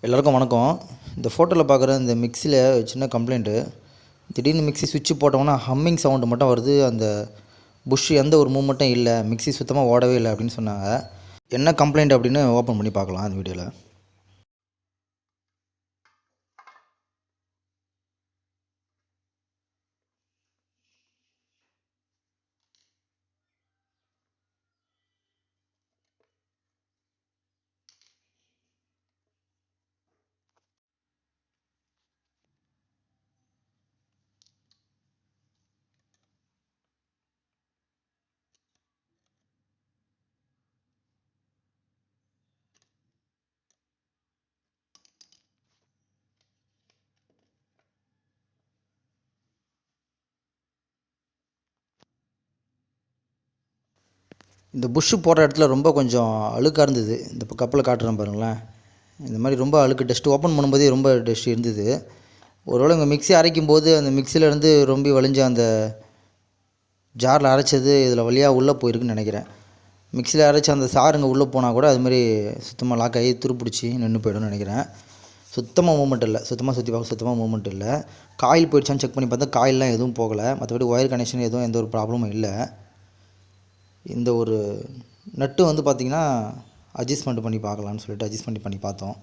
எல்லாருக்கும் வணக்கம். இந்த ஃபோட்டோவில் பார்க்குற இந்த மிக்சியில் சின்ன கம்ப்ளைண்ட்டு. திடீர்னு மிக்சி சுவிட்ச் போட்டோம்னா ஹம்மிங் சவுண்டு மட்டும் வருது. அந்த புஷ் எந்த ஒரு மூவ்மெண்ட்டும் இல்லை, மிக்சி சுத்தமாக ஓடவே இல்லை அப்படின்னு சொன்னாங்க. என்ன கம்ப்ளைண்ட் அப்படின்னு ஓப்பன் பண்ணி பார்க்கலாம் அந்த வீடியோவில். இந்த புஷ்ஷு போடுற இடத்துல ரொம்ப கொஞ்சம் அழுக்காக இருந்தது. இந்த இப்போ கப்பில் காட்டுறேன் பாருங்களேன். இந்த மாதிரி ரொம்ப அழுக்கு டஸ்ட்டு ஓப்பன் பண்ணும்போதே ரொம்ப டஸ்ட் இருந்தது. ஒருவேளை இங்கே மிக்சி அரைக்கும் போது அந்த மிக்சியிலேருந்து ரொம்ப வலிஞ்ச அந்த ஜாரில் அரைச்சது இதில் வழியாக உள்ளே போயிருக்குன்னு நினைக்கிறேன். மிக்சியில் அரைச்சி அந்த சாருங்க உள்ளே போனால் கூட அதுமாதிரி சுத்தமாக லாக் ஆகி துருப்பிடிச்சி நின்று போய்டும்னு நினைக்கிறேன். சுத்தமாக மூவ்மெண்ட் இல்லை, சுத்தமாக சுற்றி பார்க்க சுத்தமாக மூவ்மெண்ட் இல்லை. காயில் போயிடுச்சான்னு செக் பண்ணி பார்த்தா காயிலெலாம் எதுவும் போகலை. மற்றபடி ஒயர் கனெக்ஷன் எதுவும் எந்த ஒரு ப்ராப்ளமும் இல்லை. இந்த ஒரு நட்டு வந்து பார்த்திங்கன்னா அட்ஜஸ்ட்மெண்ட் பண்ணி பார்க்கலான்னு சொல்லிட்டு அட்ஜஸ்ட்மெண்ட் பண்ணி பார்த்தோம்.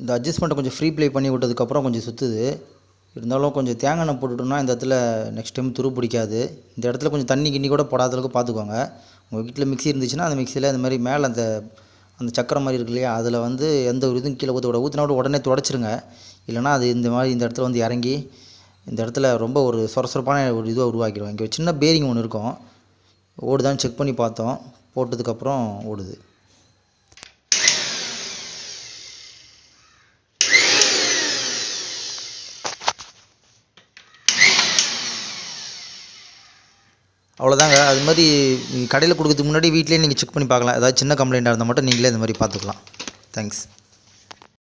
இந்த அட்ஜஸ்ட்மெண்ட்டை கொஞ்சம் ஃப்ரீ ப்ளே பண்ணி விட்டதுக்கப்புறம் கொஞ்சம் சுற்றுது. இருந்தாலும் கொஞ்சம் தேங்காய் எண்ணெய் போட்டுட்டோம்னா இந்த இடத்துல நெக்ஸ்ட் டைம் துரு பிடிக்காது. இந்த இடத்துல கொஞ்சம் தண்ணி கிண்ணி கூட போடாத அளவுக்கு பார்த்துக்கோங்க. உங்கள் வீட்டில் மிக்சி இருந்துச்சுன்னா அந்த மிக்சியில் இந்த மாதிரி மேலே அந்த அந்த சக்கரம் மாதிரி இருக்கு இல்லையா, அதில் வந்து எந்த ஒரு இதுவும் கீழே ஊற்றினா கூட உடனே துடைச்சிருங்க. இல்லைனா அது இந்த மாதிரி இந்த இடத்துல வந்து இறங்கி இந்த இடத்துல ரொம்ப ஒரு சொரசொரப்பான ஒரு இதுவாக உருவாக்கிடும். இங்கே சின்ன பேரிங் ஒன்று இருக்கும், ஓடுதான்னு செக் பண்ணி பார்த்தோம். போட்டதுக்கப்புறம் ஓடுது. அவ்வளோதாங்க. அது மாதிரி கடையில் கொடுக்கறதுக்கு முன்னாடி வீட்டிலேயே நீங்கள் செக் பண்ணி பார்க்கலாம். ஏதாவது சின்ன கம்ப்ளைண்ட்டாக இருந்தால் மட்டும் நீங்களே இந்த மாதிரி பார்த்துக்கலாம். தேங்க்ஸ்.